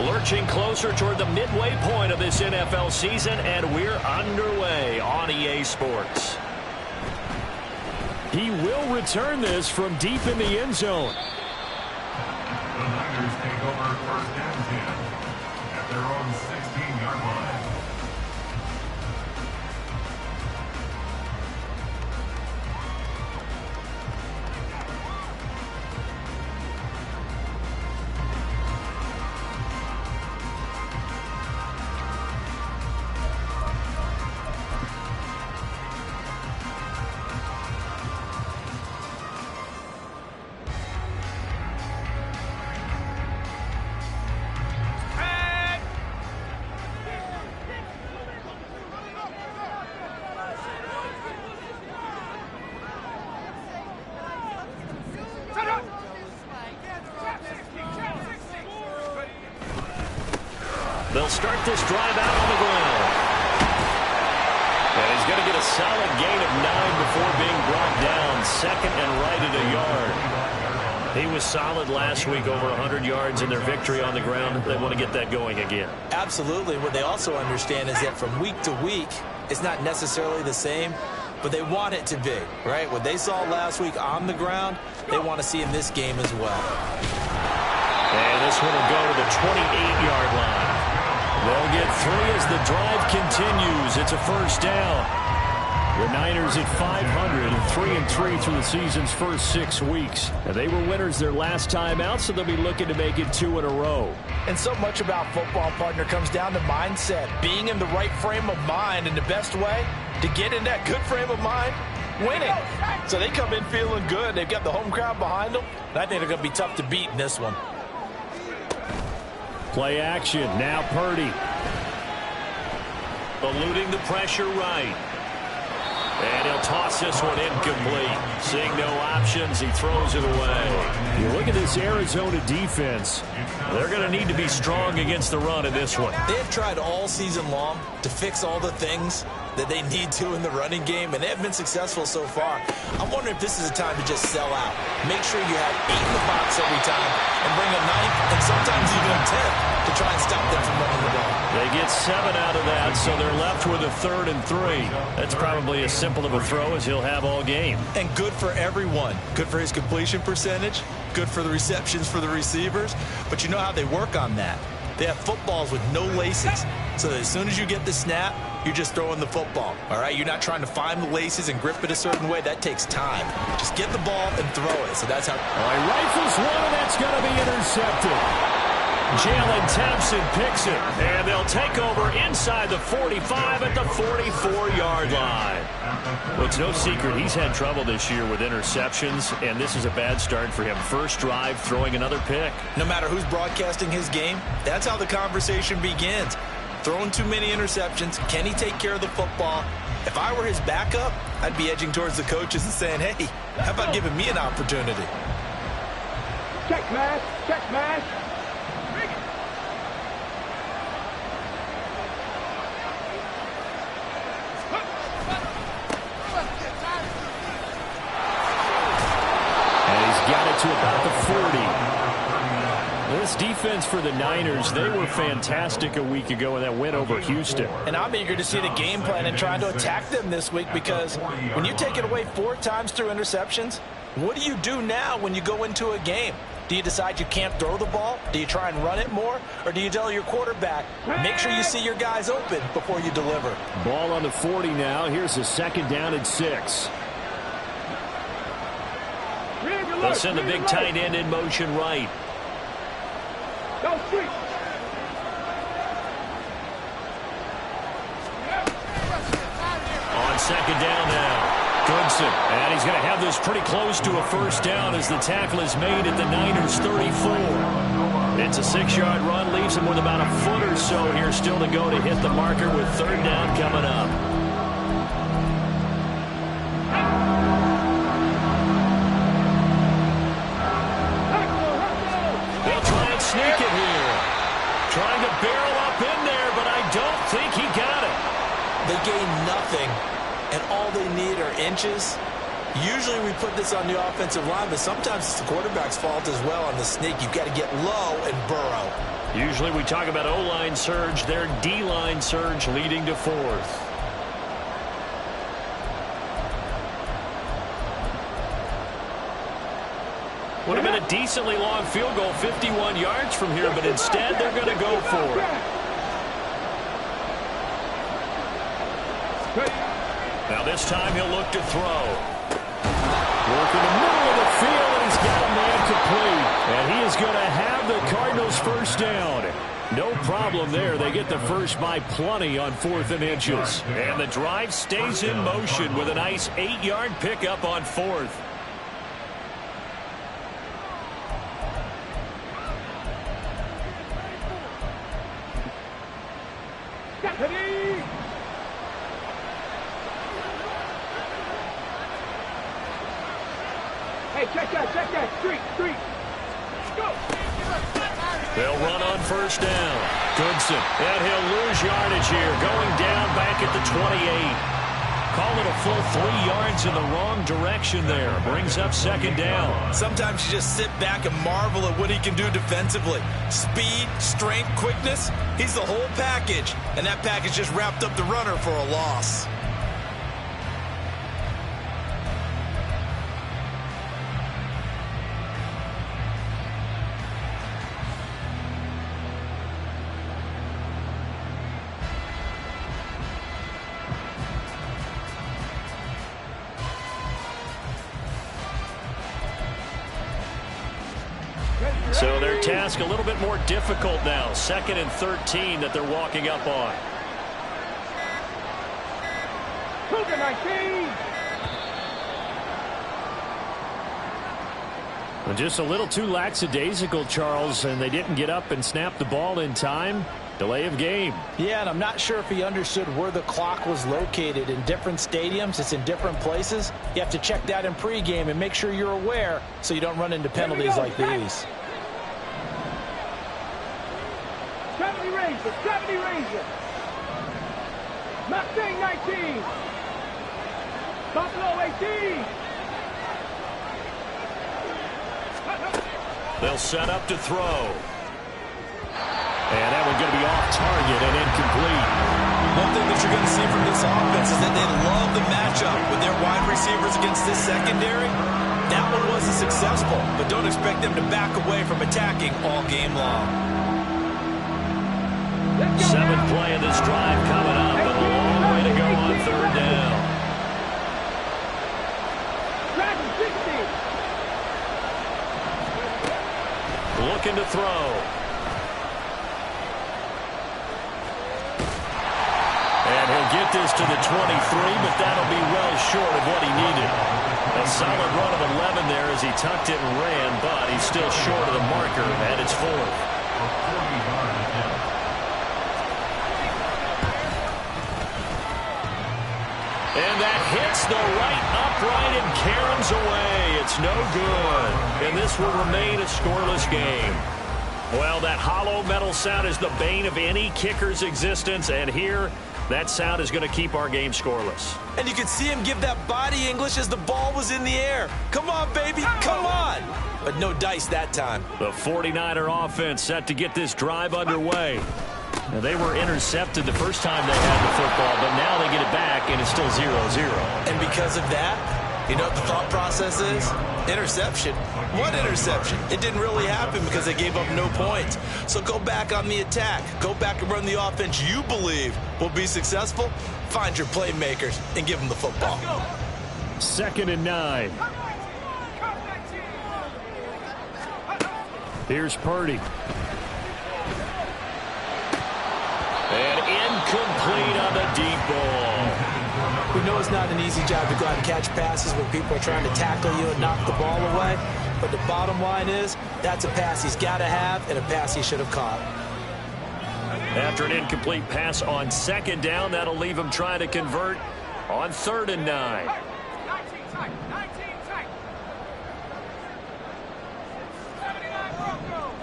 Lurching closer toward the midway point of this NFL season, and we're underway on EA Sports. He will return this from deep in the end zone. The Niners take over first and 10 at their own 16-yard line. They'll start this drive out on the ground. And he's going to get a solid gain of 9 before being brought down. Second and right at a yard. He was solid last week, over 100 yards in their victory on the ground. They want to get that going again. Absolutely. What they also understand is that from week to week, it's not necessarily the same, but they want it to be, right? What they saw last week on the ground, they want to see in this game as well. And this one will go to the 28-yard line. They'll get 3 as the drive continues. It's a first down. The Niners at 500 and 3-3 through the season's first 6 weeks. And they were winners their last time out, so they'll be looking to make it 2 in a row. And so much about football, partner, comes down to mindset. Being in the right frame of mind, and the best way to get in that good frame of mind, winning. So they come in feeling good. They've got the home crowd behind them. And I think they're going to be tough to beat in this one. Play action. Now Purdy. Eluding the pressure right. And he'll toss this one incomplete. Seeing no options, he throws it away. You look at this Arizona defense. They're going to need to be strong against the run in this one. They have tried all season long to fix all the things that they need to in the running game, and they have been successful so far. I'm wondering if this is a time to just sell out. Make sure you have 8 in the box every time and bring a 9th and sometimes even a 10th to try and stop them from running the ball. They get 7 out of that, so they're left with a 3rd and 3. That's probably as simple of a throw as he'll have all game. And good for everyone. Good for his completion percentage, good for the receptions for the receivers. But you know how they work on that. They have footballs with no laces, so that as soon as you get the snap, you're just throwing the football, all right? You're not trying to find the laces and grip it a certain way. That takes time. Just get the ball and throw it. So that's how. All right, rifles one, and that's going to be intercepted. Jalen Thompson picks it, and they'll take over inside the 45 at the 44-yard line. Well, it's no secret he's had trouble this year with interceptions, and this is a bad start for him. First drive, throwing another pick. No matter who's broadcasting his game, that's how the conversation begins. Throwing too many interceptions, can he take care of the football? If I were his backup, I'd be edging towards the coaches and saying, hey, how about giving me an opportunity? Check smash, check smash. Got it to about the 40. This defense for the Niners, they were fantastic a week ago in that win over Houston. And I'm eager to see the game plan and trying to attack them this week, because when you take it away 4 times through interceptions, what do you do now when you go into a game? Do you decide you can't throw the ball? Do you try and run it more? Or do you tell your quarterback, make sure you see your guys open before you deliver? Ball on the 40 now. Here's a 2nd down and 6. They'll send the big tight end in motion right. Go street. On 2nd down now, Goodson. And he's going to have this pretty close to a first down as the tackle is made at the Niners' 34. It's a 6-yard run, leaves him with about a foot or so here still to go to hit the marker with 3rd down coming up. Sneak it here. Trying to barrel up in there, but I don't think he got it. They gain nothing, and all they need are inches. Usually we put this on the offensive line, but sometimes it's the quarterback's fault as well on the sneak. You've got to get low and burrow. Usually we talk about O-line surge. Their D-line surge leading to fourth. Would have been a decently long field goal, 51 yards from here, but instead they're going to go for it. Now this time he'll look to throw. Work in the middle of the field, and he's got a man complete. And he is going to have the Cardinals first down. No problem there. They get the first by plenty on 4th and inches. And the drive stays in motion with a nice 8-yard pickup on 4th. Hey, check that, street. Go! They'll run on first down. Goodson, and he'll lose yardage here, going down back at the 28. Call it a full 3 yards in the wrong direction there. Brings up second down. Sometimes you just sit back and marvel at what he can do defensively. Speed, strength, quickness. He's the whole package. And that package just wrapped up the runner for a loss. So their task a little bit more difficult now. 2nd and 13 that they're walking up on. Cougar 19! Well, just a little too lackadaisical, Charles, and they didn't get up and snap the ball in time. Delay of game. Yeah, and I'm not sure if he understood where the clock was located. In different stadiums, it's in different places. You have to check that in pregame and make sure you're aware so you don't run into penalties like these. 70 Razor. Mustang 19. Buffalo 18. They'll set up to throw. And that one's going to be off target and incomplete. One thing that you're going to see from this offense is that they love the matchup with their wide receivers against this secondary. That one wasn't successful, but don't expect them to back away from attacking all game long. 7th play of this drive coming up, and a long way to go on 3rd down. Looking to throw. And he'll get this to the 23, but that'll be well short of what he needed. A solid run of 11 there as he tucked it and ran, but he's still short of the marker, and it's 4th. And that hits the right upright and caroms away. It's no good. And this will remain a scoreless game. Well, that hollow metal sound is the bane of any kicker's existence. And here, that sound is going to keep our game scoreless. And you can see him give that body English as the ball was in the air. Come on, baby, come on. But no dice that time. The 49er offense set to get this drive underway. Now, they were intercepted the first time they had the football, but now they get it back, and it's still 0-0. And because of that, you know what the thought process is? Interception. What interception? It didn't really happen because they gave up no points. So go back on the attack. Go back and run the offense you believe will be successful. Find your playmakers and give them the football. 2nd and 9. Here's Purdy. And incomplete on the deep ball. We know it's not an easy job to go out and catch passes when people are trying to tackle you and knock the ball away. But the bottom line is, that's a pass he's got to have and a pass he should have caught. After an incomplete pass on 2nd down, that'll leave him trying to convert on 3rd and 9. 19 tight. 19 tight. 79 Broncos.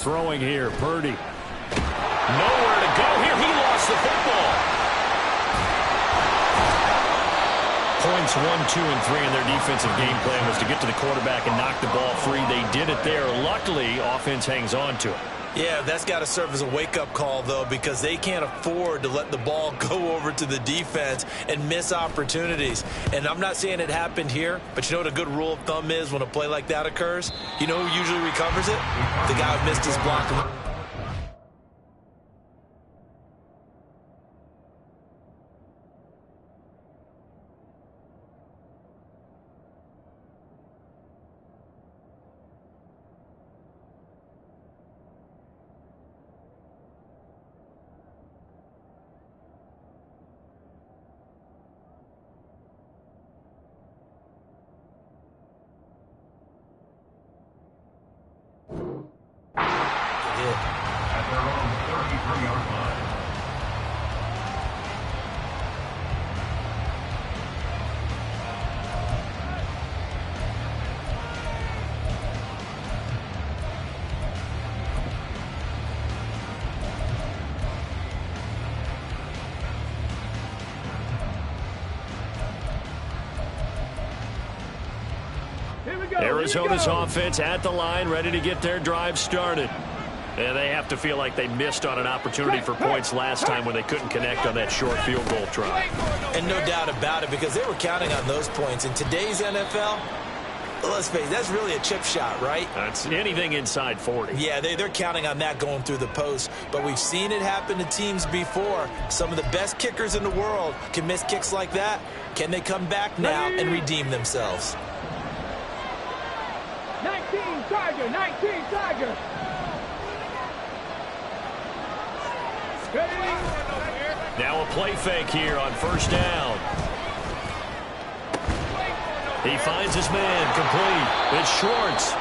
Throwing here, Purdy. Nowhere to go here. He lost the football. Points 1, 2, and 3 in their defensive game plan was to get to the quarterback and knock the ball free. They did it there. Luckily, offense hangs on to it. Yeah, that's got to serve as a wake-up call, though, because they can't afford to let the ball go over to the defense and miss opportunities. And I'm not saying it happened here, but you know what a good rule of thumb is when a play like that occurs? You know who usually recovers it? The guy who missed his block. At their own 33-yard line. Here we go. Arizona's offense at the line, ready to get their drive started. And they have to feel like they missed on an opportunity for points last time when they couldn't connect on that short field goal try. And no doubt about it, because they were counting on those points. In today's NFL, let's face it, that's really a chip shot, right? That's anything inside 40. Yeah, they're counting on that going through the post. But we've seen it happen to teams before. Some of the best kickers in the world can miss kicks like that. Can they come back now and redeem themselves? 19 Tiger, 19 Tiger. Ready? Now a play fake here on first down. He finds his man complete. It's Schwartz.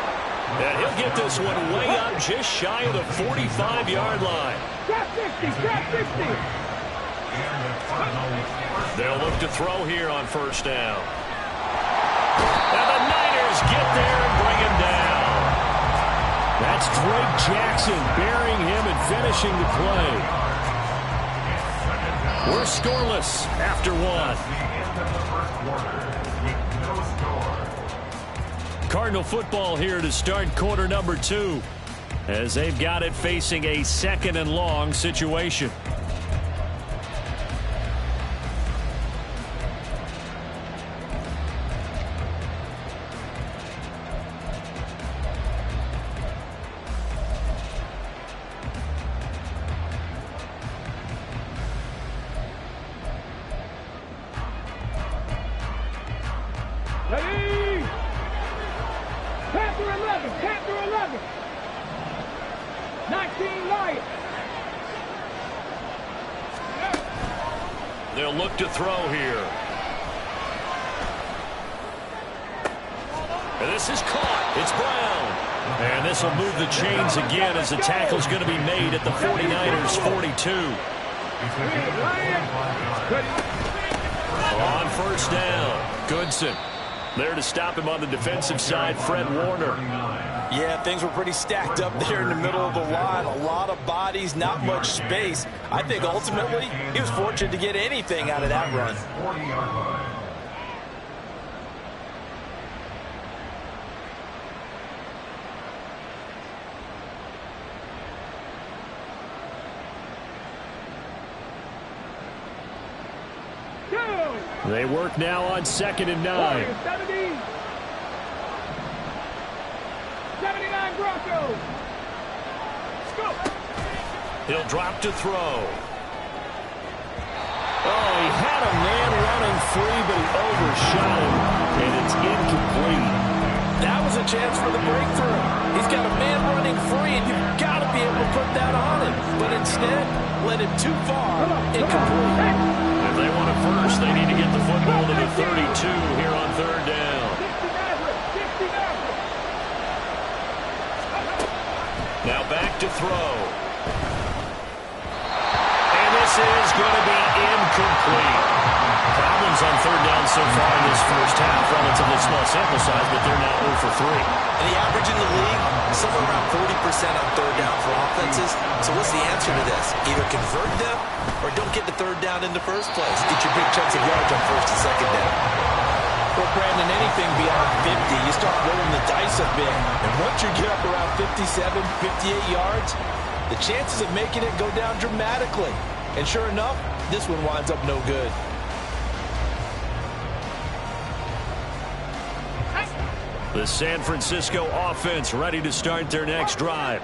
And he'll get this one way up just shy of the 45-yard line. Trap 60, trap 60. They'll look to throw here on first down. And the Niners get there and bring him down. That's Drake Jackson burying him and finishing the play. We're scoreless after one. Cardinal football here to start quarter number 2 as they've got it facing a 2nd and long situation. Ready? Panther 11, Panther 11. 19 Lions. They'll look to throw here. And this is caught. It's Brown. And this will move the chains again as the tackle's going to be made at the 49ers 42. On first down, Goodson. There to stop him on the defensive side, Fred Warner. Yeah, things were pretty stacked up there in the middle of the line. A lot of bodies, not much space. I think ultimately he was fortunate to get anything out of that run. 40-yard line. They work now on 2nd and 9. 70. 79 Broncos. Scoop. He'll drop to throw. Oh, he had a man running free, but he overshot him, and it's incomplete. That was a chance for the breakthrough. He's got a man running free, and you've got to be able to put that on him. But instead, led it too far, incomplete. If they want it first, they need to get the football to the 32 here on 3rd down. 60 Now back to throw. And this is going to be incomplete. Problems on 3rd down so far in this first half. Relatively small sample size, but they're now 0 for 3. And the average in the league, somewhere around 40% on 3rd down for offenses. So what's the answer to this? Either convert them or don't get the 3rd down in the first place. Get your big chunks of yards on 1st and 2nd down. Well, Brandon, anything beyond 50, you start rolling the dice a bit. And once you get up around 57, 58 yards, the chances of making it go down dramatically. And sure enough, this one winds up no good. The San Francisco offense ready to start their next drive.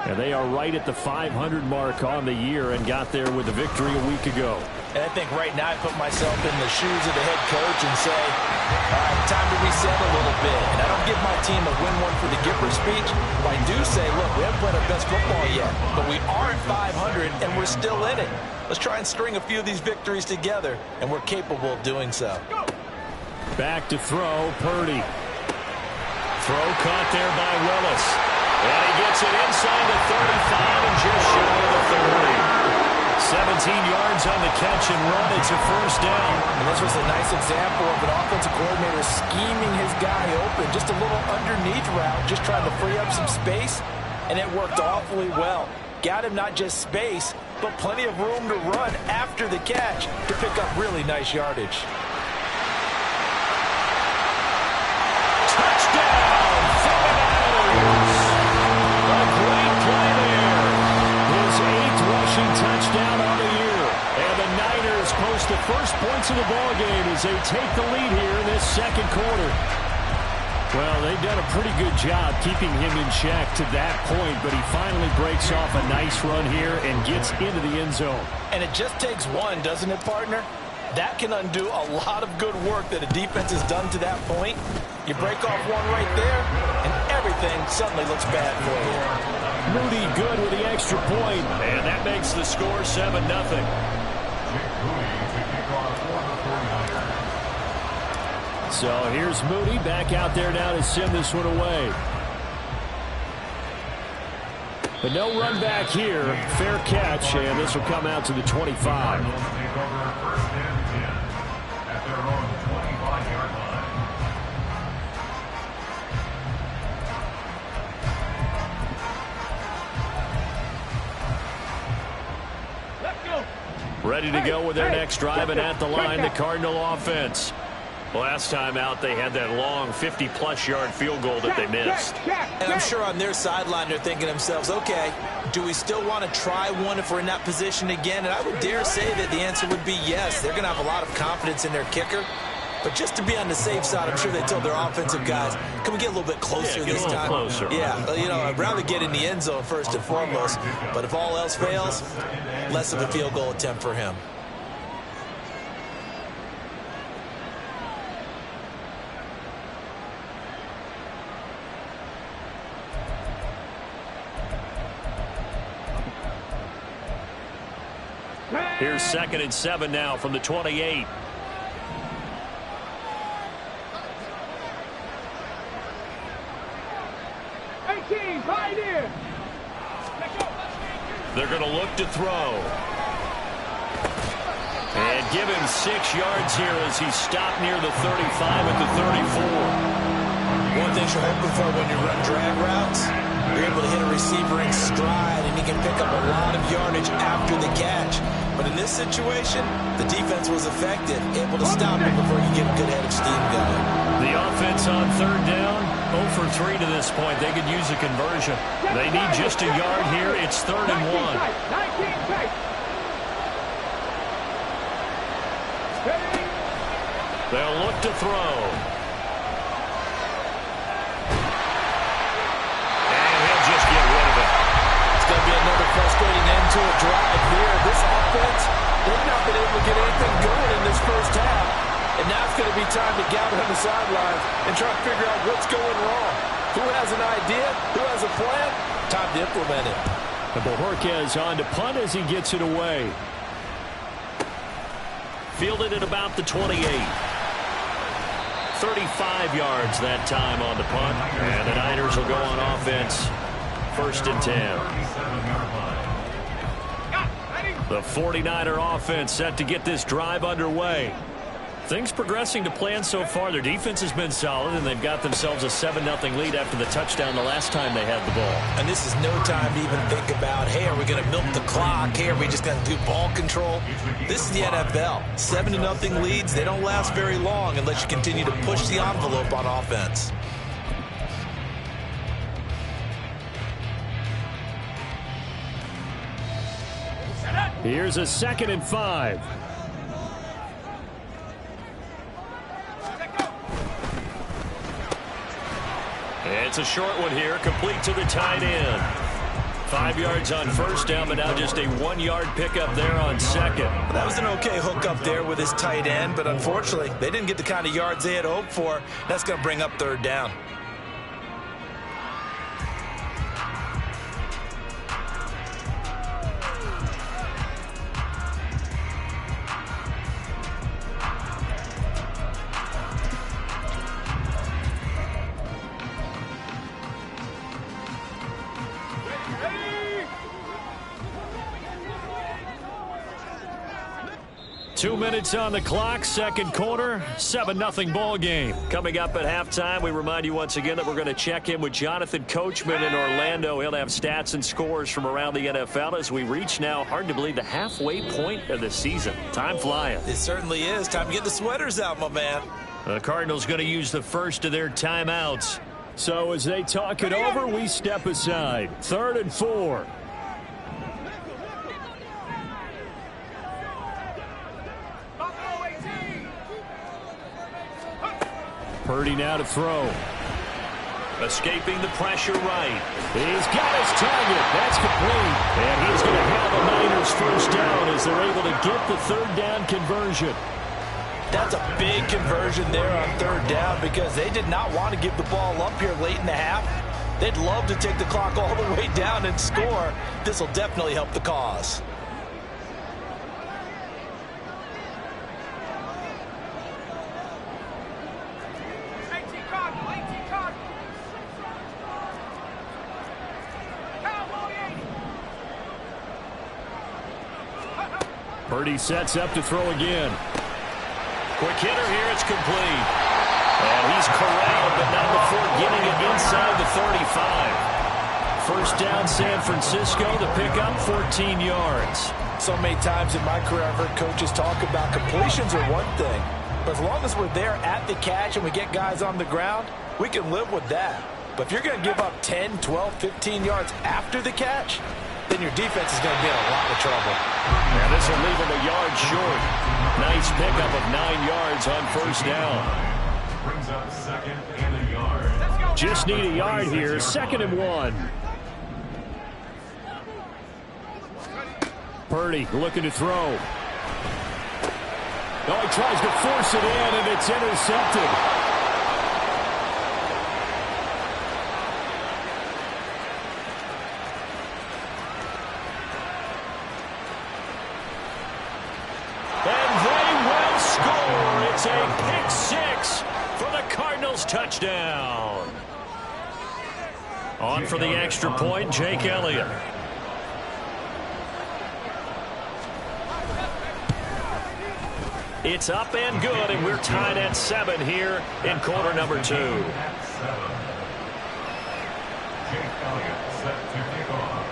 And they are right at the 500 mark on the year and got there with a victory a week ago. And I think right now I put myself in the shoes of the head coach and say, all right, time to reset a little bit. And I don't give my team a win one for the Gipper speech, but I do say, look, we haven't played our best football yet, but we are at 500 and we're still in it. Let's try and string a few of these victories together, and we're capable of doing so. Back to throw, Purdy. Throw caught there by Willis. And he gets it inside the 35 and just shy of the 30. 17 yards on the catch and run. It's a first down. And this was a nice example of an offensive coordinator scheming his guy open. Just a little underneath route, just trying to free up some space, and it worked awfully well. Got him not just space, but plenty of room to run after the catch to pick up really nice yardage. Touchdown, 49ers. A great play there. His 8th rushing touchdown on the year. And the Niners post the first points of the ball game as they take the lead here in this second quarter. Well, they've done a pretty good job keeping him in check to that point, but he finally breaks off a nice run here and gets into the end zone. And it just takes one, doesn't it, partner? That can undo a lot of good work that a defense has done to that point. You break off one right there, and everything suddenly looks bad for you. Moody good with the extra point, and that makes the score 7-0. So here's Moody back out there now to send this one away. But no run back here. Fair catch, and this will come out to the 25. Ready to go with their next drive, and at the line, the Cardinal offense. Last time out, they had that long 50-plus yard field goal that they missed. And I'm sure on their sideline, they're thinking to themselves, okay, do we still want to try one if we're in that position again? And I would dare say that the answer would be yes. They're going to have a lot of confidence in their kicker. But just to be on the safe side, I'm sure they told their offensive guys, can we get a little bit closer this time? Closer. Yeah, you know, I'd rather get in the end zone first and foremost. But if all else fails, less of a field goal attempt for him. Here's 2nd and 7 now from the 28. They're going to look to throw. And give him 6 yards here as he's stopped near the 35 at the 34. One thing you're hoping for when you run drag routes, you're able to hit a receiver in stride, and he can pick up a lot of yardage after the catch. But in this situation, the defense was effective, able to stop him before you get a good head of steam going. The offense on 3rd down, 0 for 3 to this point. They could use a conversion. They need just a yard here. It's 3rd and 1. They'll look to throw. And he'll just get rid of it. It's going to be another frustrating end to a drive here. This offense, they've not been able to get anything going in this first half. And now it's going to be time to gather on the sidelines and try to figure out what's going wrong. Who has an idea? Who has a plan? Time to implement it. And Bojorquez on to punt as he gets it away. Fielded at about the 28. 35 yards that time on the punt. And the Niners will go on offense. 1st and 10. The 49er offense set to get this drive underway. Things progressing to plan so far. Their defense has been solid, and they've got themselves a 7-0 lead after the touchdown the last time they had the ball. And this is no time to even think about, hey, are we going to milk the clock? Hey, are we just going to do ball control? This is the NFL. 7-0 leads, they don't last very long unless you continue to push the envelope on offense. Here's a 2nd and 5. It's a short one here, complete to the tight end. 5 yards on first down, but now just a 1-yard pickup there on second. Well, that was an okay hook up there with his tight end, but unfortunately, they didn't get the kind of yards they had hoped for. That's going to bring up 3rd down. Two minutes on the clock, second quarter, 7-0 ball game. Coming up at halftime, we remind you once again that we're going to check in with Jonathan Coachman in Orlando. He'll have stats and scores from around the NFL as we reach now, hard to believe, the halfway point of the season. Time flying. It certainly is. Time to get the sweaters out, my man. The Cardinals going to use the first of their timeouts. So as they talk it over, we step aside. 3rd and 4. Purdy now to throw. Escaping the pressure right. He's got his target. That's complete. And he's going to have the Niners first down as they're able to get the 3rd down conversion. That's a big conversion there on 3rd down because they did not want to give the ball up here late in the half. They'd love to take the clock all the way down and score. This will definitely help the cause. Purdy sets up to throw again. Quick hitter here, it's complete. And he's corralled, but not before getting it inside the 35. First down, San Francisco. The pickup, 14 yards. So many times in my career, I've heard coaches talk about completions are one thing. But as long as we're there at the catch and we get guys on the ground, we can live with that. But if you're going to give up 10, 12, 15 yards after the catch, then your defense is going to be in a lot of trouble. Now this will leave him a yard short. Nice pickup of 9 yards on first down. Brings up 2nd and a yard. Just need a yard here. 2nd and 1. Purdy looking to throw. Oh, he tries to force it in, and it's intercepted. It's a pick 6 for the Cardinals touchdown. On for the extra point, Jake Elliott. It's up and good, and we're tied at 7 here in quarter number 2. Jake Elliott set to kick off.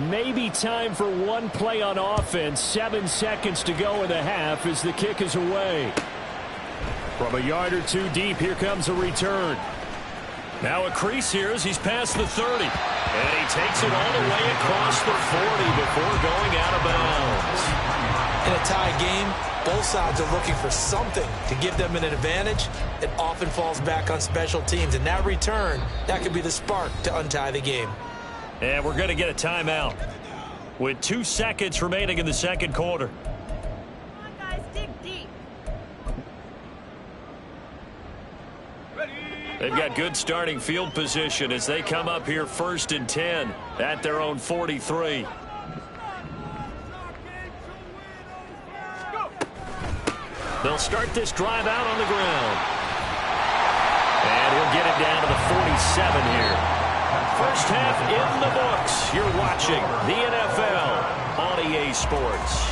Maybe time for one play on offense. 7 seconds to go in the half as the kick is away. From a yard or two deep, here comes a return. Now a crease here as he's past the 30. And he takes it all the way across the 40 before going out of bounds. In a tie game, both sides are looking for something to give them an advantage. It often falls back on special teams. And that return, that could be the spark to untie the game. And we're going to get a timeout with 2 seconds remaining in the second quarter. Come on, guys, dig deep. They've got good starting field position as they come up here 1st and 10 at their own 43. The They'll start this drive out on the ground. And he'll get it down to the 47 here. First half in the books. You're watching the NFL on EA Sports.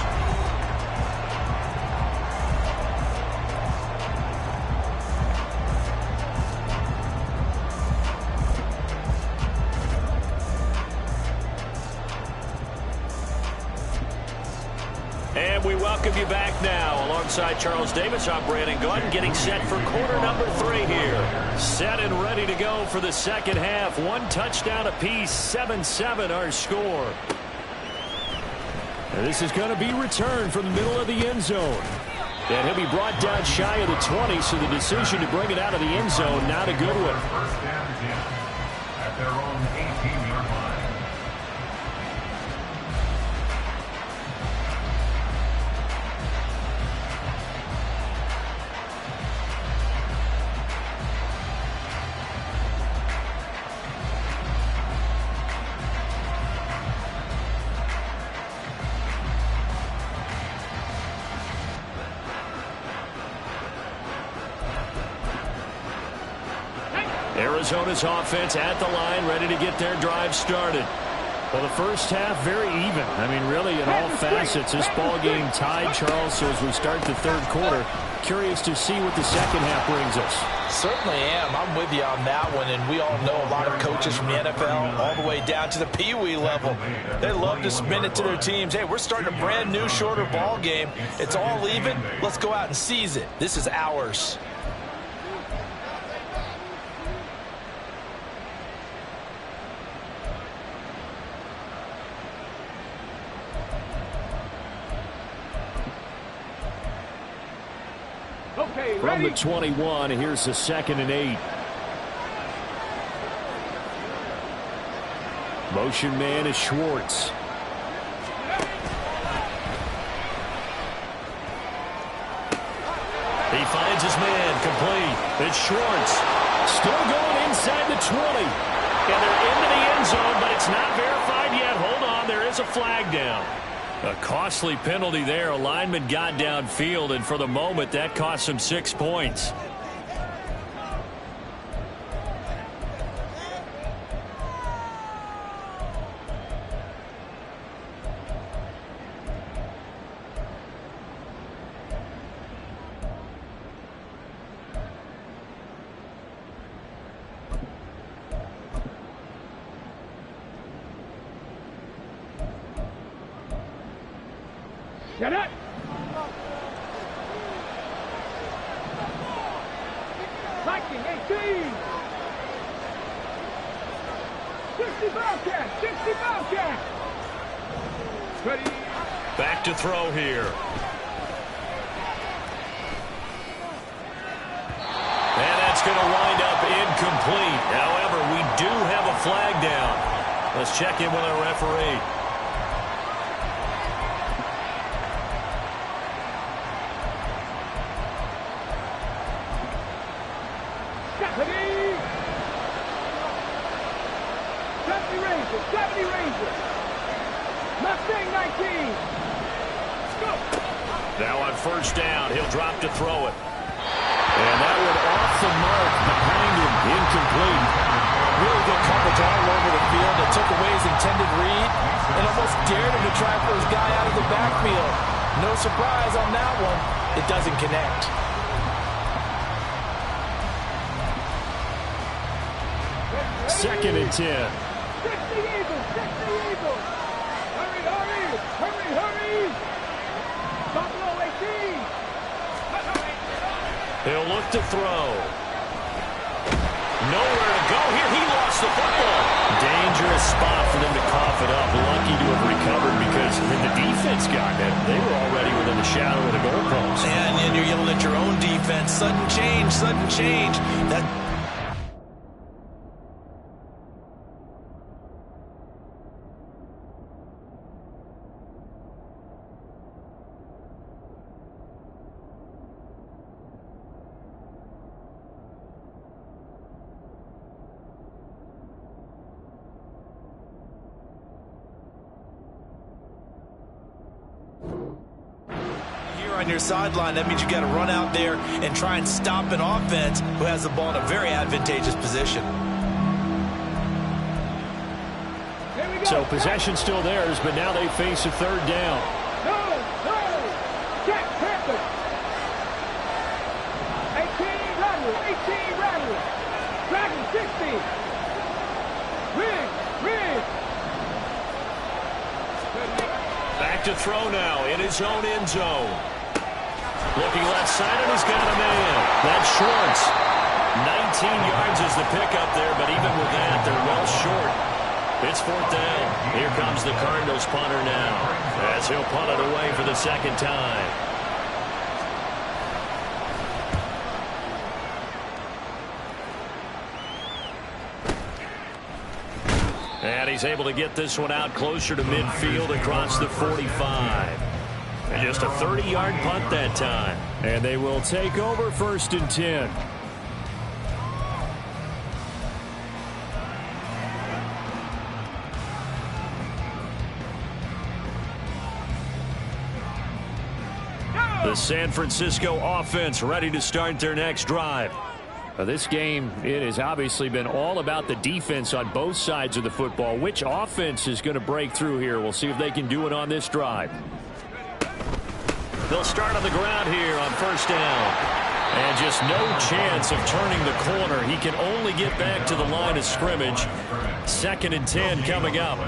And we welcome you back now. Alongside Charles Davis, I'm Brandon Gordon, getting set for quarter number 3 here. Set and ready to go for the second half. 1 touchdown apiece, 7-7 our score. And this is going to be returned from the middle of the end zone. And he'll be brought down shy of the 20, so the decision to bring it out of the end zone, not a good one. First down and 10 at their own 18-yard line. Arizona's offense at the line, ready to get their drive started. Well, the first half, very even. I mean, really, in all facets, this ball game tied, Charles. So as we start the third quarter, curious to see what the second half brings us. Certainly am. I'm with you on that one, and we all know a lot of coaches from the NFL all the way down to the Pee Wee level. They love to spin it to their teams. Hey, we're starting a brand new, shorter ball game. It's all even. Let's go out and seize it. This is ours. Okay, From the ready? 21, here's the 2nd and 8. Motion man is Schwartz. He finds his man, complete. It's Schwartz. Still going inside the 20. And they're into the end zone, but it's not verified yet. Hold on, there is a flag down. A costly penalty there. A lineman got downfield, and for the moment, that cost him 6 points. Get it! Viking 18! 60 Bobcat! 60 Bobcat! Ready? Back to throw here. And that's going to wind up incomplete. However, we do have a flag down. Let's check in with our referee. Stephanie! 70 Rangers! 70 Rangers! Mustang 19! Scoop! Now on first down, he'll drop to throw it. And that one off the mark behind him, incomplete. Really good coverage all over the field. It took away his intended read and almost dared him to try for his guy out of the backfield. No surprise on that one. It doesn't connect. Second and 10. 60 Eagles! 60 Eagles! Hurry, hurry! Hurry, hurry! Buffalo 18! He'll look to throw. Nowhere to go here. He lost the football. Dangerous spot for them to cough it up. Lucky to have recovered because when the defense got it, they were already within the shadow of the goalpost. And you're yelling at your own defense. Sudden change, sudden change. That your sideline, that means you got to run out there and try and stop an offense who has the ball in a very advantageous position. So possession still theirs, but now they face a third down. Check, Panthers. 18 Rattlers. Dragon 60. Rig. Back to throw now in his own end zone. Looking left side, and he's got a man. That's Schwartz. 19 yards is the pickup there, but even with that, they're well short. It's fourth down. Here comes the Cardinals punter now, as he'll punt it away for the second time. And he's able to get this one out closer to midfield across the 45. And just a 30-yard punt that time. And they will take over 1st and 10. The San Francisco offense ready to start their next drive. This game, it has obviously been all about the defense on both sides of the football. Which offense is going to break through here? We'll see if they can do it on this drive. They'll start on the ground here on 1st down. And just no chance of turning the corner. He can only get back to the line of scrimmage. 2nd and 10 coming up.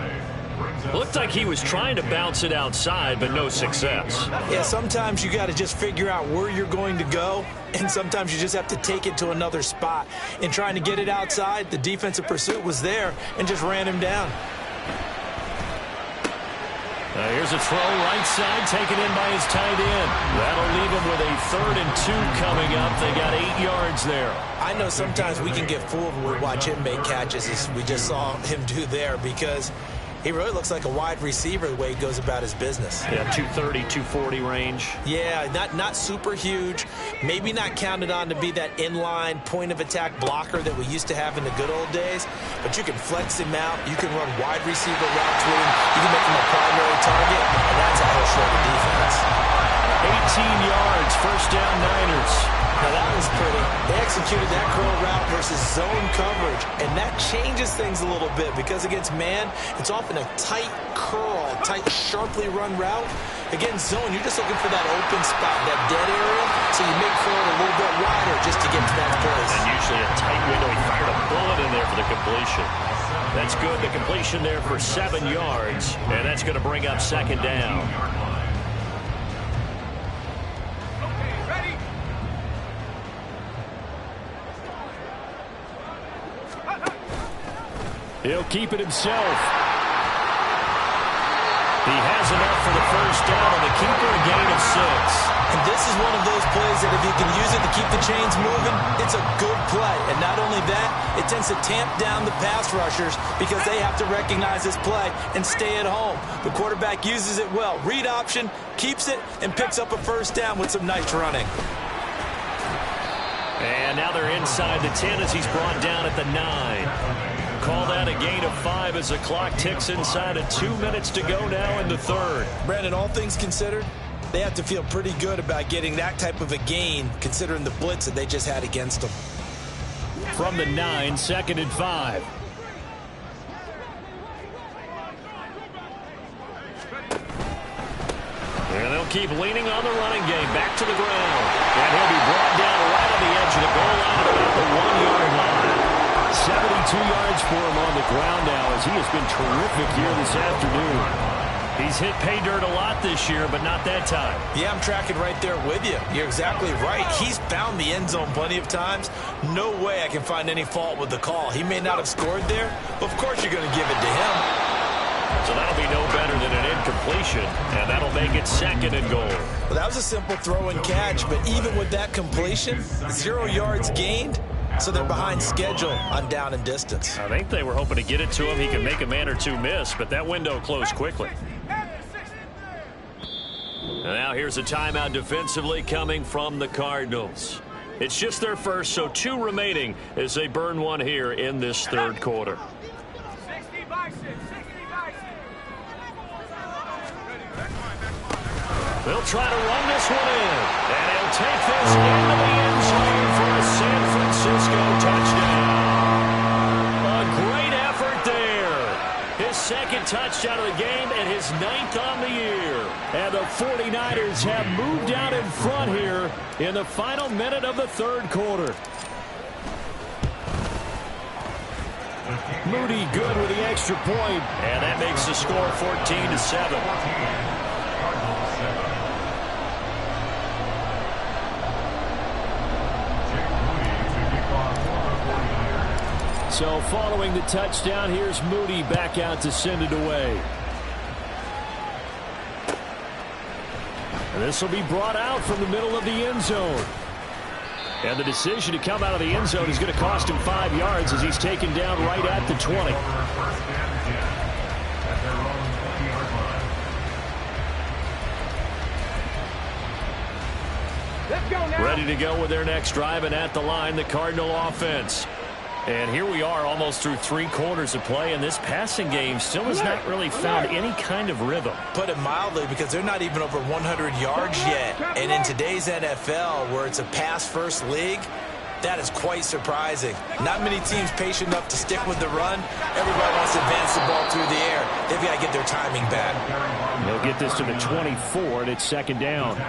Looked like he was trying to bounce it outside, but no success. Yeah, sometimes you got to just figure out where you're going to go, and sometimes you just have to take it to another spot. In trying to get it outside, the defensive pursuit was there and just ran him down. Here's a throw right side, taken in by his tight end. That'll leave him with a 3rd and 2 coming up. They got 8 yards there. I know sometimes we can get fooled when we watch him make catches, as we just saw him do there, because he really looks like a wide receiver the way he goes about his business. Yeah, 230, 240 range. Yeah, not super huge. Maybe not counted on to be that inline point-of-attack blocker that we used to have in the good old days. But you can flex him out. You can run wide receiver routes with him. You can make him a primary target, and that's how he'll show the defense. 18 yards, 1st down Niners. Now that was pretty. They executed that curl route versus zone coverage, and that changes things a little bit because against man, it's often a tight curl, tight, sharply run route. Against zone, you're just looking for that open spot, that dead area, so you make for it a little bit wider just to get to that place. And usually a tight window. He fired a bullet in there for the completion. That's good. The completion there for 7 yards, and that's going to bring up 2nd down. He'll keep it himself. He has enough for the 1st down, and the keeper a gain of 6. And this is one of those plays that if you can use it to keep the chains moving, it's a good play. And not only that, it tends to tamp down the pass rushers because they have to recognize this play and stay at home. The quarterback uses it well. Read option, keeps it, and picks up a 1st down with some nice running. And now they're inside the 10 as he's brought down at the 9. Call that a gain of 5 as the clock ticks inside of 2 minutes to go now in the 3rd. Brandon, all things considered, they have to feel pretty good about getting that type of a gain considering the blitz that they just had against them. From the 9, 2nd and 5. And they'll keep leaning on the running game. Back to the ground. And he'll be brought down right on the edge of the goal line at about the 1-yard line. 72 yards for him on the ground now as he has been terrific here this afternoon. He's hit pay dirt a lot this year, but not that time. Yeah, I'm tracking right there with you. You're exactly right. He's found the end zone plenty of times. No way I can find any fault with the call. He may not have scored there, but of course you're going to give it to him. So that'll be no better than an incompletion, and that'll make it 2nd and goal. Well, that was a simple throw and catch, but even with that completion, 0 yards gained, so they're behind schedule on down and distance. I think they were hoping to get it to him. He could make a man or two miss, but that window closed quickly. And now here's a timeout defensively coming from the Cardinals. It's just their first, so 2 remaining as they burn one here in this 3rd quarter. 60 bison. They'll try to run this one in. And he'll take this into the end zone for a San Francisco touchdown. A great effort there. His second touchdown of the game and his 9th on the year. And the 49ers have moved out in front here in the final minute of the third quarter. Moody good with the extra point. And that makes the score 14-7. So following the touchdown, here's Moody back out to send it away. And this will be brought out from the middle of the end zone. And the decision to come out of the end zone is going to cost him 5 yards as he's taken down right at the 20. Let's go now. Ready to go with their next drive, and at the line, the Cardinal offense. And here we are almost through 3 quarters of play, and this passing game still has not really found any kind of rhythm. Put it mildly, because they're not even over 100 yards yet. And in today's NFL, where it's a pass-first league, that is quite surprising. Not many teams patient enough to stick with the run. Everybody wants to advance the ball through the air. They've got to get their timing back. They'll get this to the 24, and it's second down.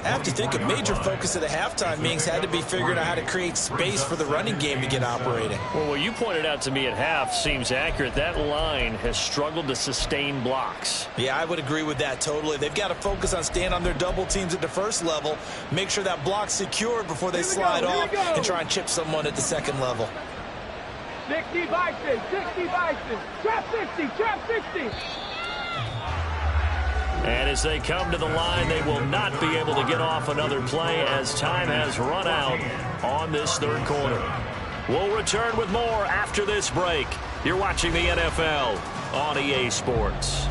I have to think a major focus at the halftime meetings had to be figuring out how to create space for the running game to get operating. Well, what you pointed out to me at half seems accurate. That line has struggled to sustain blocks. Yeah, I would agree with that totally. They've got to focus on staying on their double teams at the first level, make sure that block's secured before they slide off and try and chip someone at the second level. 60 Bison, 60 Bison. Trap 60, trap 60. And as they come to the line, they will not be able to get off another play as time has run out on this third quarter. We'll return with more after this break. You're watching the NFL on EA Sports.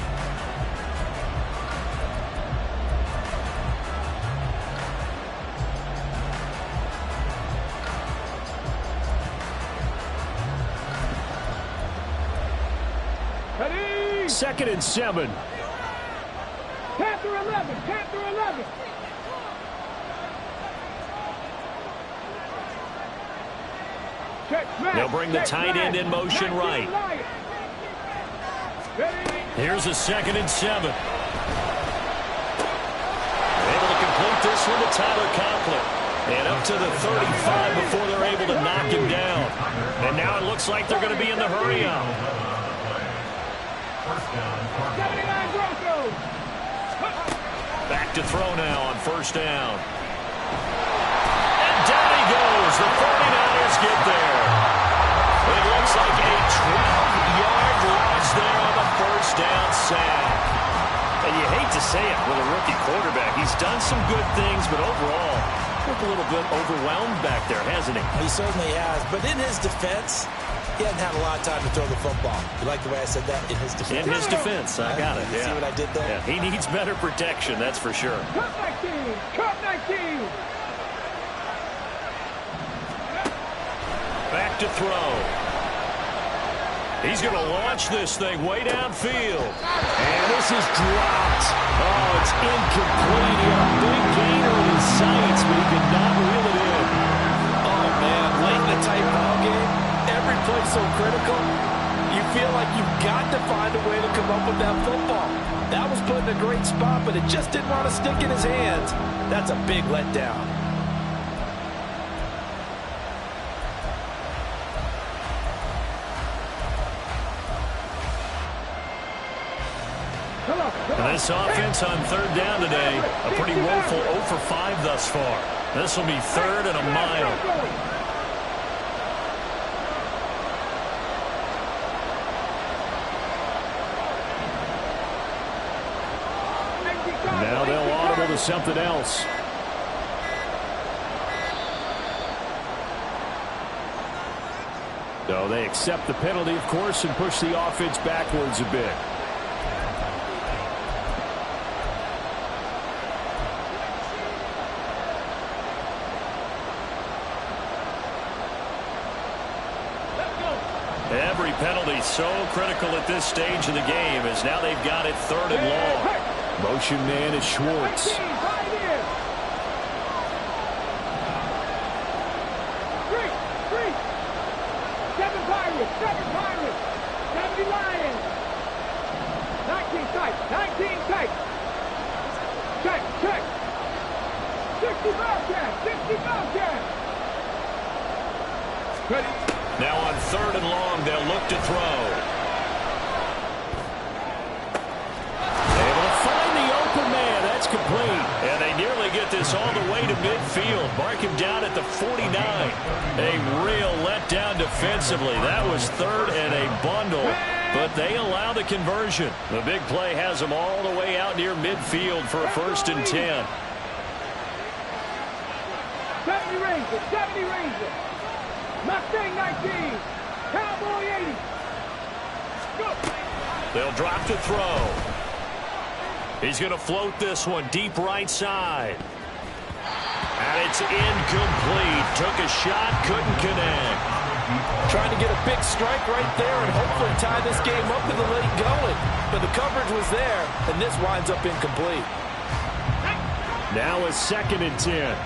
Ready? 2nd and 7. Panther 11, Panther 11. Check, They'll bring the tight end in motion right. Here's a 2nd and 7. Able to complete this one to Tyler Conklin. And up to the 35 before they're able to knock him down. And now it looks like they're going to be in the hurry-up. 79 Broncos. Back to throw now on first down. And down he goes. The 49ers get there. It looks like a 12-yard loss there on the first down sack. And you hate to say it with a rookie quarterback. He's done some good things, but overall, looked a little bit overwhelmed back there, hasn't he? He certainly has. But in his defense, he hasn't had a lot of time to throw the football. You like the way I said that? In his defense. In his defense. I got it. You see what I did there? Yeah, he needs better protection, that's for sure. Cut 19, cut 19. Back to throw. He's going to launch this thing way downfield. And this is dropped. Oh, it's incomplete. He had a big gainer in his sights, but he could not reel it in. Oh, man. Late in the tight ball game, every play so critical. You feel like you've got to find a way to come up with that football. That was put in a great spot, but it just didn't want to stick in his hands. That's a big letdown. And this offense on third down today, a pretty woeful 0 for 5 thus far. This will be 3rd and a mile. Now they'll audible to something else. So they accept the penalty, of course, and push the offense backwards a bit. Every penalty so critical at this stage of the game as now they've got it 3rd and long. Motion man is Schwartz. 19, right here. 3. 7 Pirates. 70 Lions. 19 tight. Check. 60 Bobcats. Ready. Now on 3rd and long, they'll look to throw. Able to find the open man. That's complete. And they nearly get this all the way to midfield. Mark him down at the 49. A real letdown defensively. That was 3rd and a bundle, but they allow the conversion. The big play has them all the way out near midfield for a 1st and 10. 70 Rangers. Mustang 19. Cowboy 80. Go. They'll drop to throw. He's going to float this one deep right side. And it's incomplete. Took a shot, couldn't connect. Trying to get a big strike right there and hopefully tie this game up in the late going. But the coverage was there, and this winds up incomplete. Now a 2nd and 10.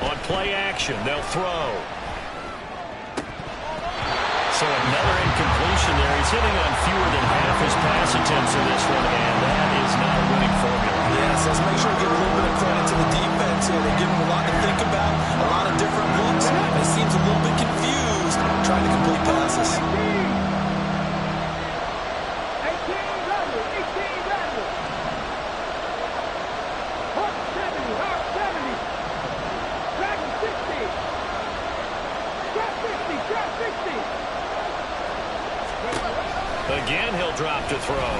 On play action, they'll throw. So another incompletion there. He's hitting on fewer than half his pass attempts in this one, and that is not a winning formula. Yes, let's make sure we give a little bit of credit to the defense here. They give him a lot to think about, a lot of different looks, and he seems a little bit confused trying to complete passes. 60. Again, he'll drop to throw.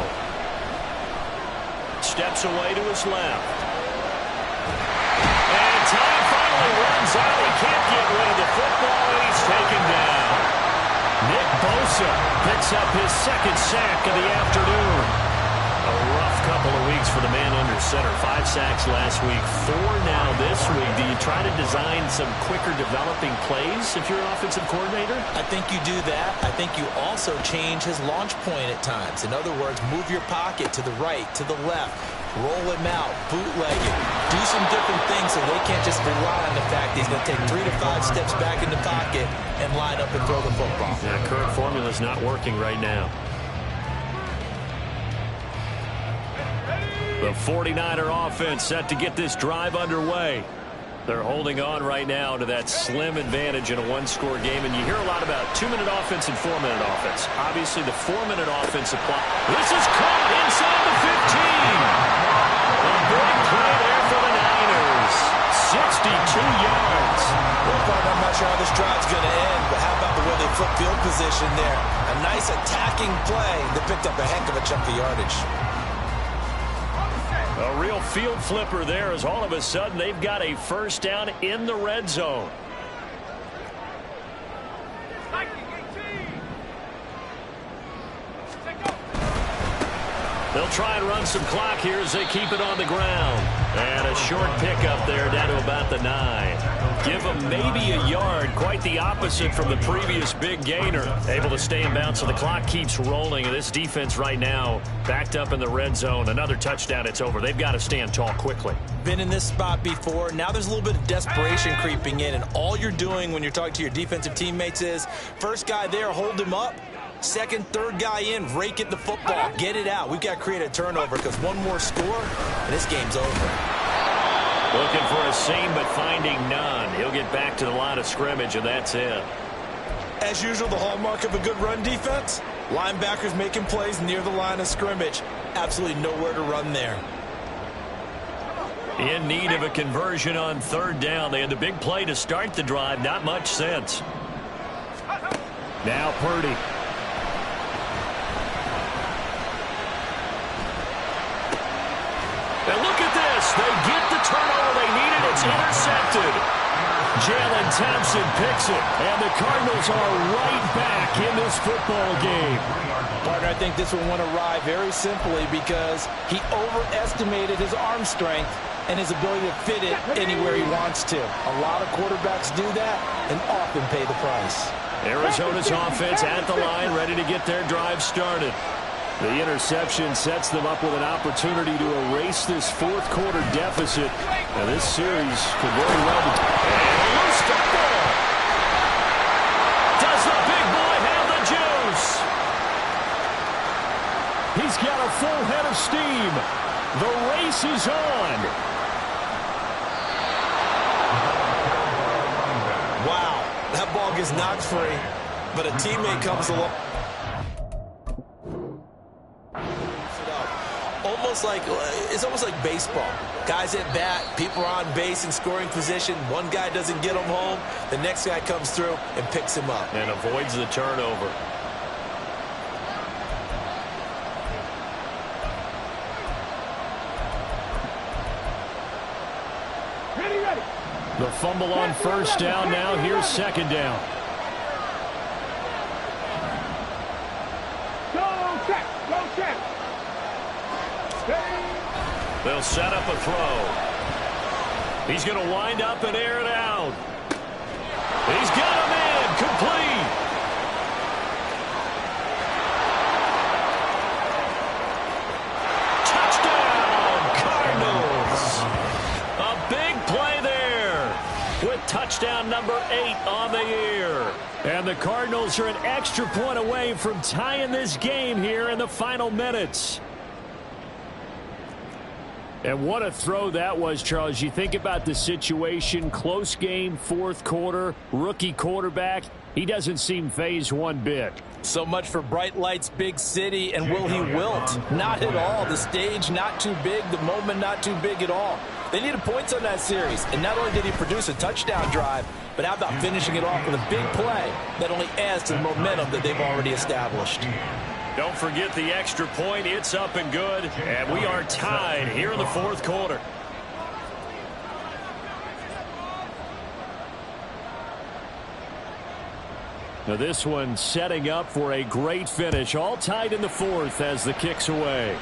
Steps away to his left. And time finally runs out. He can't get rid of the football, and he's taken down. Nick Bosa picks up his 2nd sack of the afternoon. A rough couple of weeks for the man under center. 5 sacks last week, 4 now this week. Do you try to design some quicker developing plays if you're an offensive coordinator? I think you do that. I think you also change his launch point at times. In other words, move your pocket to the right, to the left, roll him out, bootleg it, do some different things so they can't just rely on the fact he's going to take 3 to 5 steps back in the pocket and line up and throw the football. Yeah, current formula is not working right now. The 49er offense set to get this drive underway. They're holding on right now to that slim advantage in a 1-score game, and you hear a lot about 2-minute offense and 4-minute offense. Obviously, the 4-minute offense apply. This is caught inside the 15. A big play there for the Niners. 62 yards. Well, partner, I'm not sure how this drive's going to end, but how about the way they flip field position there? A nice attacking play that picked up a heck of a chunk of yardage. A real field flipper there as all of a sudden they've got a 1st down in the red zone. They'll try and run some clock here as they keep it on the ground. And a short pickup there down to about the 9. Give them maybe a yard. Quite the opposite from the previous big gainer. Able to stay in bounds, so the clock keeps rolling. And this defense right now backed up in the red zone. Another touchdown, it's over. They've got to stand tall quickly. Been in this spot before. Now there's a little bit of desperation creeping in. And all you're doing when you're talking to your defensive teammates is, first guy there, hold him up. Second, third guy in, rake at the football. Get it out. We've got to create a turnover because one more score, and this game's over. Looking for a seam, but finding none. He'll get back to the line of scrimmage, and that's it. As usual, the hallmark of a good run defense, linebackers making plays near the line of scrimmage. Absolutely nowhere to run there. In need of a conversion on 3rd down. They had the big play to start the drive. Not much sense. Now Purdy. And look at this. They get the turnover they needed. It's intercepted. Jalen Thompson picks it, and the Cardinals are right back in this football game. Partner, I think this one went awry very simply because he overestimated his arm strength and his ability to fit it anywhere he wants to. A lot of quarterbacks do that and often pay the price. Arizona's offense at the line, ready to get their drive started. The interception sets them up with an opportunity to erase this fourth quarter deficit. Now this series could very well be. And a loose football. Does the big boy have the juice? He's got a full head of steam. The race is on. Wow, that ball gets knocked free, but a teammate comes along. It's almost like baseball. Guys at bat, people are on base in scoring position. One guy doesn't get him home. The next guy comes through and picks him up. And avoids the turnover. Ready. The fumble on first down. Now here's second down. Go check. They'll set up a throw. He's going to wind up and air it out. He's got a man complete. Touchdown, Cardinals. A big play there with touchdown number 8 on the year. And the Cardinals are an extra point away from tying this game here in the final minutes. And what a throw that was, Charles. You think about the situation, close game, fourth quarter, rookie quarterback. He doesn't seem phased one bit. So much for bright lights, big city, and will he wilt? Not at all. The stage not too big, the moment not too big at all. They needed points on that series, and not only did he produce a touchdown drive, but how about finishing it off with a big play that only adds to the momentum that they've already established. Don't forget the extra point. It's up and good. And we are tied here in the fourth quarter. Now this one setting up for a great finish. All tied in the fourth as the kick's away.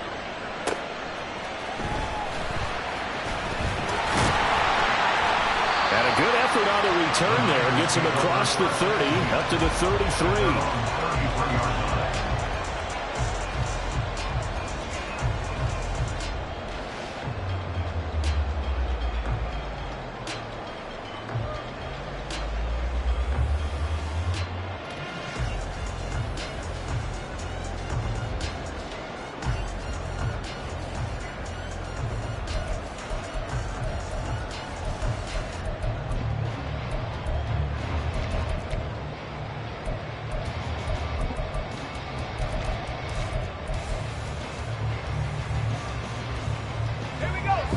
And a good effort on the return there. Gets him across the 30, up to the 33.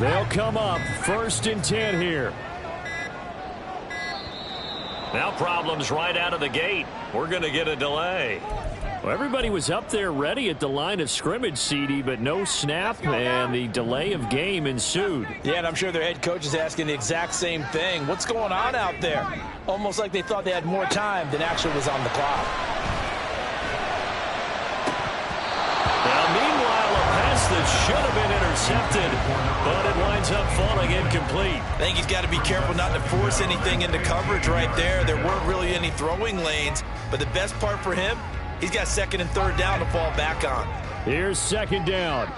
They'll come up 1st and 10 here. Now problems right out of the gate. We're going to get a delay. Well, everybody was up there ready at the line of scrimmage, CD, but no snap, and the delay of game ensued. Yeah, and I'm sure their head coach is asking the exact same thing. What's going on out there? Almost like they thought they had more time than actually was on the clock. Now, meanwhile, a pass that should have been intercepted, but it winds up falling incomplete. I think he's got to be careful not to force anything into coverage right there. There weren't really any throwing lanes, but the best part for him, he's got 2nd and 3rd down to fall back on. Here's 2nd down.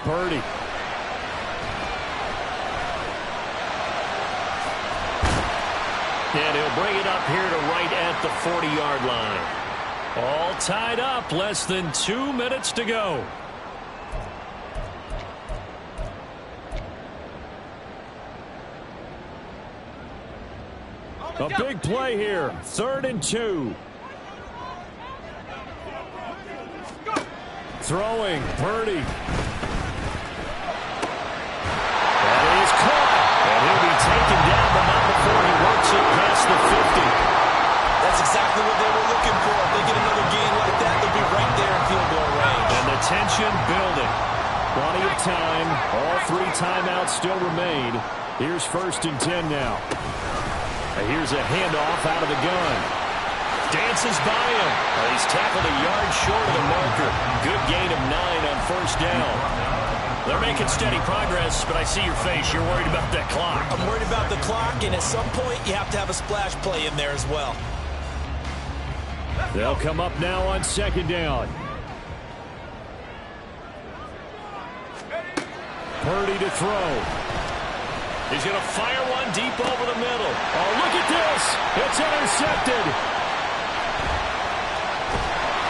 Purdy. And he'll bring it up here to right at the 40-yard line. All tied up, less than 2 minutes to go. A big play here, 3rd and 2. Throwing, Purdy. That is caught. And he'll be taken down, but not before he works it past the 50. That's exactly what they were looking for. If they get another gain like that, they'll be right there in field goal range. And the tension building. Plenty of time. All 3 timeouts still remain. Here's 1st and 10 now. And here's a handoff out of the gun. Dances by him. He's tackled a yard short of the marker. Good gain of 9 on 1st down. They're making steady progress, but I see your face. You're worried about that clock. I'm worried about the clock, and at some point, you have to have a splash play in there as well. They'll come up now on second down. Purdy to throw. He's going to fire one deep over the middle. Oh, look at this. It's intercepted.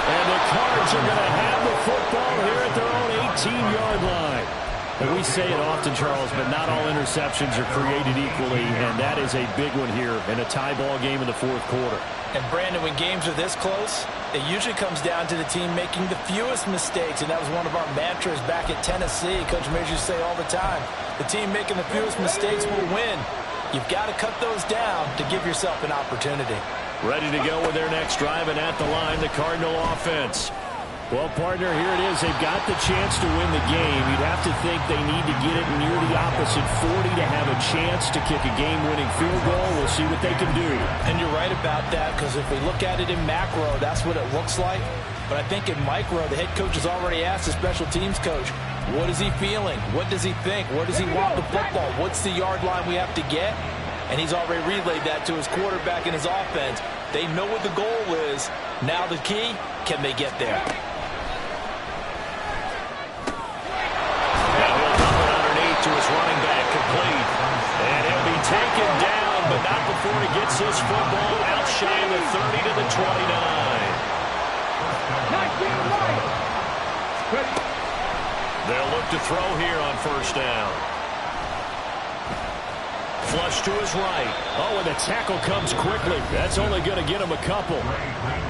And the Cards are going to have the football here at their own 18-yard line. And we say it often, Charles, but not all interceptions are created equally, and that is a big one here in a tie ball game in the fourth quarter. And, Brandon, when games are this close, it usually comes down to the team making the fewest mistakes, and that was one of our mantras back at Tennessee. Coach Mears used to say all the time, the team making the fewest mistakes will win. You've got to cut those down to give yourself an opportunity. Ready to go with their next drive, and at the line, the Cardinal offense. Well, partner, here it is. They've got the chance to win the game. You'd have to think they need to get it near the opposite 40 to have a chance to kick a game-winning field goal. We'll see what they can do. And you're right about that, because if we look at it in macro, that's what it looks like. But I think in micro, the head coach has already asked the special teams coach, what is he feeling? What does he think? Where does he want the football? What's the yard line we have to get? And he's already relayed that to his quarterback and his offense. They know what the goal is. Now the key, can they get there? To his running back, complete. And he'll be taken down, but not before he gets his football out shy of the 30 to the 29. They'll look to throw here on first down. Flush to his right. Oh, and the tackle comes quickly. That's only going to get him a couple.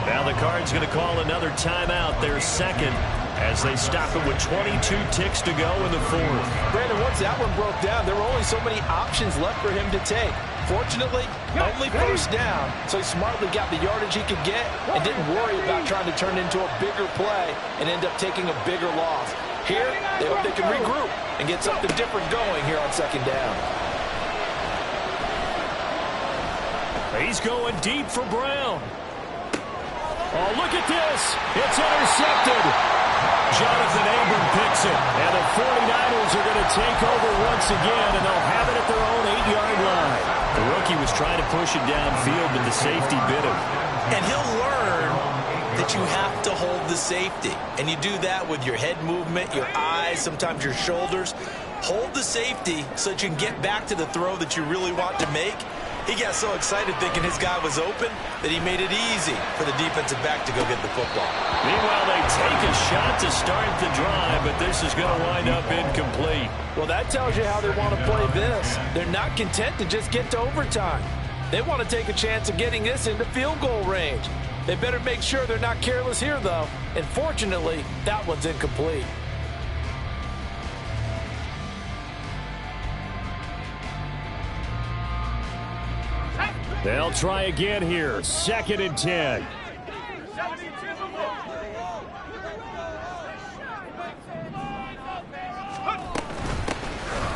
Now the Cards going to call another timeout, their second, as they stop it with 22 ticks to go in the fourth. Brandon, once that one broke down, there were only so many options left for him to take. Fortunately, only first down, so he smartly got the yardage he could get and didn't worry about trying to turn into a bigger play and end up taking a bigger loss. Here, they hope they can regroup and get something different going here on second down. He's going deep for Brown. Oh, look at this. It's intercepted. Jonathan Abram picks it. And the 49ers are going to take over once again, and they'll have it at their own 8-yard line. The rookie was trying to push it downfield, but the safety bit him. And he'll learn that you have to hold the safety. And you do that with your head movement, your eyes, sometimes your shoulders. Hold the safety so that you can get back to the throw that you really want to make. He got so excited thinking his guy was open that he made it easy for the defensive back to go get the football. Meanwhile, they take a shot to start the drive, but this is going to wind up incomplete. Well, that tells you how they want to play this. They're not content to just get to overtime. They want to take a chance of getting this into field goal range. They better make sure they're not careless here, though. And fortunately, that one's incomplete. They'll try again here. 2nd and 10.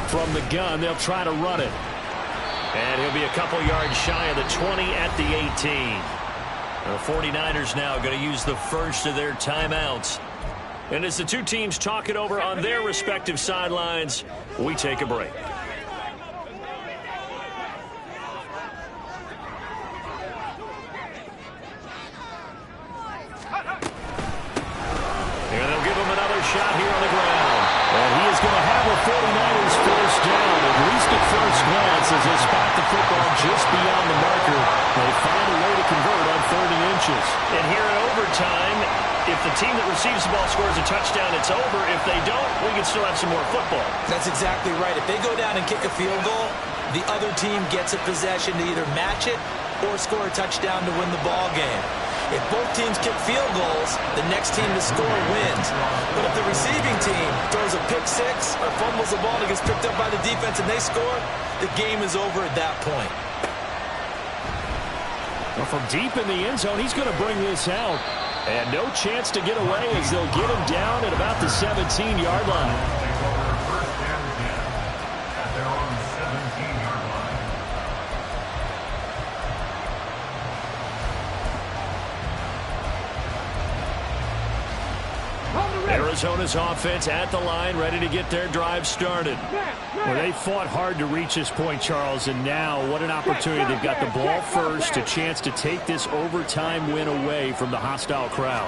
From the gun, they'll try to run it. And he'll be a couple yards shy of the 20 at the 18. The 49ers now going to use the first of their timeouts. And as the two teams talk it over on their respective sidelines, we take a break. And they'll give him another shot here on the ground. And he is going to have a 49ers first down, at least at first glance, as they spot the football just beyond the marker. They find a way to convert on 30 inches. And here in overtime, if the team that receives the ball scores a touchdown, it's over. If they don't, we can still have some more football. That's exactly right. If they go down and kick a field goal, the other team gets a possession to either match it or score a touchdown to win the ball game. If both teams kick field goals, the next team to score wins. But if the receiving team throws a pick six or fumbles the ball and gets picked up by the defense and they score, the game is over at that point. Well, from deep in the end zone, he's going to bring this out. And no chance to get away as they'll get him down at about the 17-yard line. Arizona's offense at the line, ready to get their drive started. Well, they fought hard to reach this point, Charles, and now what an opportunity. They've got the ball first, a chance to take this overtime win away from the hostile crowd.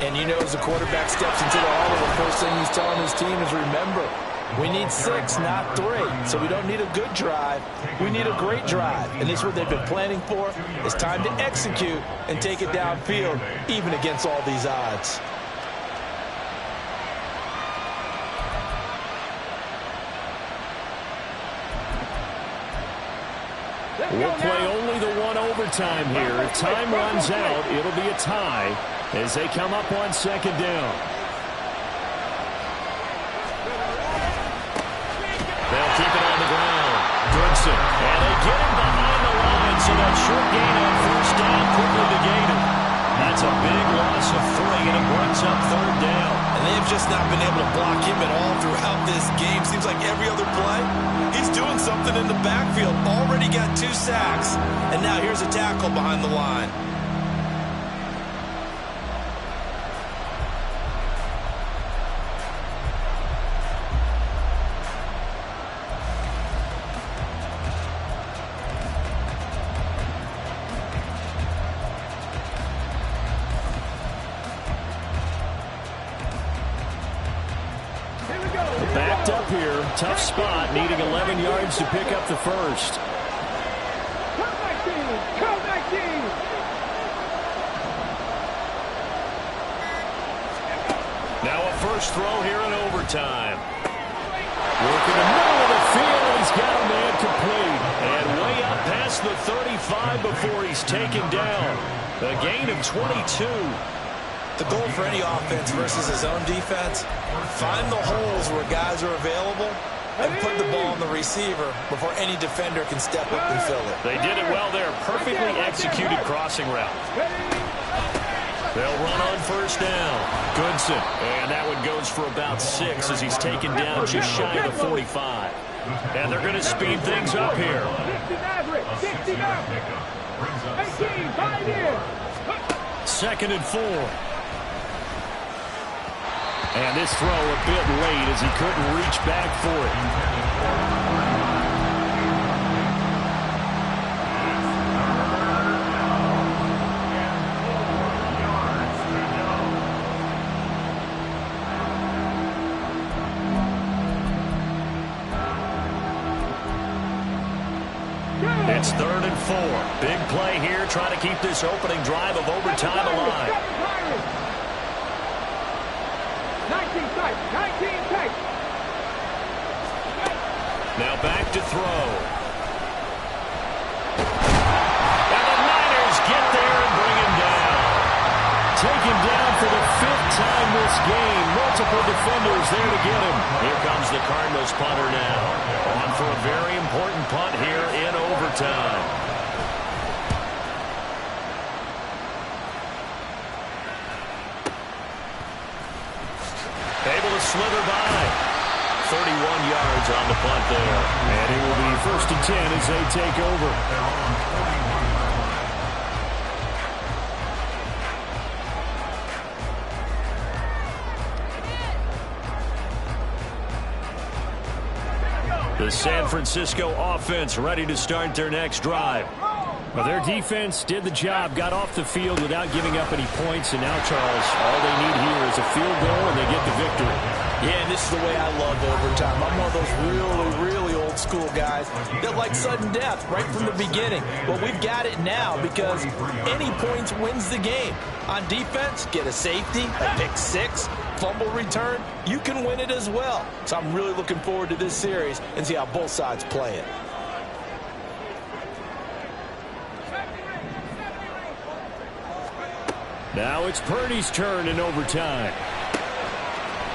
And you know, as the quarterback steps into the huddle, the first thing he's telling his team is, remember, we need 6, not 3. So we don't need a good drive. We need a great drive. And this is what they've been planning for. It's time to execute and take it downfield, even against all these odds. We'll play only the one overtime here. If time runs out, it'll be a tie as they come up on second down. They'll keep it on the ground. Goodson. And they get him behind the line, so that short gain on first down quickly negated. That's a big loss of 3, and it brings up third down. And they've just not been able to block him at all throughout this game. Seems like every other play, he's doing something in the backfield. Already got 2 sacks, and now here's a tackle behind the line. Backed up here. Tough spot, needing 11 yards to pick up the first. Come back team! Come back team! Now a first throw here in overtime. Working the middle of the field. He's got a man complete. And way up past the 35 before he's taken down. A gain of 22. The goal for any offense versus his own defense, find the holes where guys are available and put the ball on the receiver before any defender can step up and fill it. They did it well there. Perfectly executed crossing route. They'll run on first down. Goodson. And that one goes for about 6 as he's taken down just shy of the 45. And they're going to speed things up here. 60 up! 18, 5 in! 2nd and 4. And this throw a bit late as he couldn't reach back for it. It's 3rd and 4. Big play here, trying to keep this opening drive of overtime alive. 19 tight, 19 tight. Now back to throw. And the Niners get there and bring him down. Taken down for the 5th time this game. Multiple defenders there to get him. Here comes the Cardinals punter now. On for a very important punt here in overtime. Able to slither by. 31 yards on the punt there. And it will be 1st and 10 as they take over. The San Francisco offense ready to start their next drive. Well, their defense did the job, got off the field without giving up any points, and now, Charles, all they need here is a field goal, and they get the victory. Yeah, and this is the way I love overtime. I'm one of those really old school guys that like sudden death right from the beginning. Well, we've got it now because any points wins the game. On defense, get a safety, a pick 6, fumble return, you can win it as well. So I'm really looking forward to this series and see how both sides play it. Now it's Purdy's turn in overtime.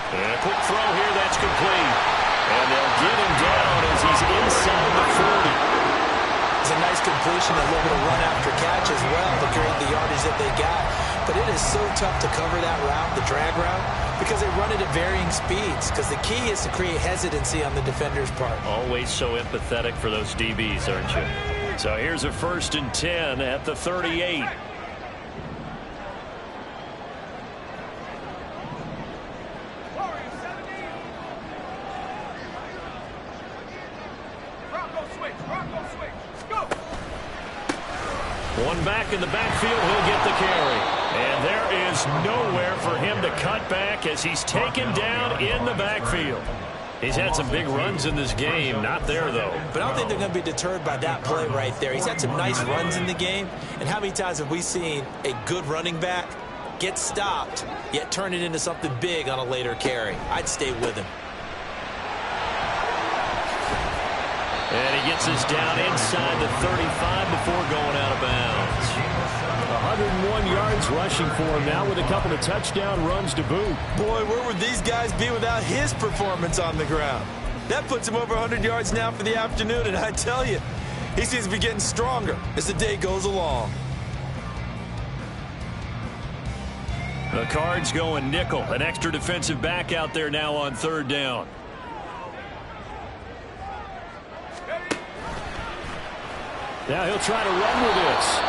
And a quick throw here, that's complete. And they'll get him down as he's inside the 40. It's a nice completion, a little bit of run after catch as well to create the yardage that they got. But it is so tough to cover that route, the drag route, because they run it at varying speeds. Because the key is to create hesitancy on the defender's part. Always so empathetic for those DBs, aren't you? So here's a 1st and 10 at the 38. One back in the backfield, he'll get the carry. And there is nowhere for him to cut back as he's taken down in the backfield. He's had some big runs in this game. Not there, though. But I don't think they're going to be deterred by that play right there. He's had some nice runs in the game. And how many times have we seen a good running back get stopped, yet turn it into something big on a later carry? I'd stay with him. And he gets this down inside the 35 before going out of bounds. 101 yards rushing for him now with a couple of touchdown runs to boot. Boy, where would these guys be without his performance on the ground? That puts him over 100 yards now for the afternoon, and I tell you, he seems to be getting stronger as the day goes along. The Cards going nickel. An extra defensive back out there now on third down. Now he'll try to run with this.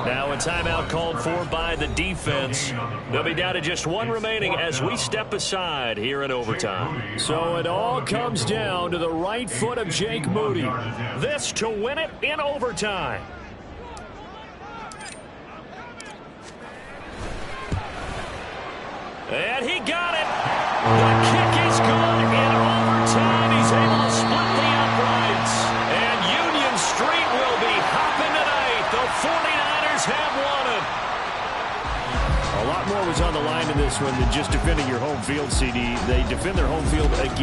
Now a timeout called for by the defense. They'll be down to just one remaining as we step aside here in overtime. So it all comes down to the right foot of Jake Moody. This to win it in overtime. And he got it. The kick is good in overtime. He's able to split the uprights. And Union Street will be hopping tonight. The 49ers have won it. A lot more was on the line in this one than just defending your home field, CD. They defend their home field against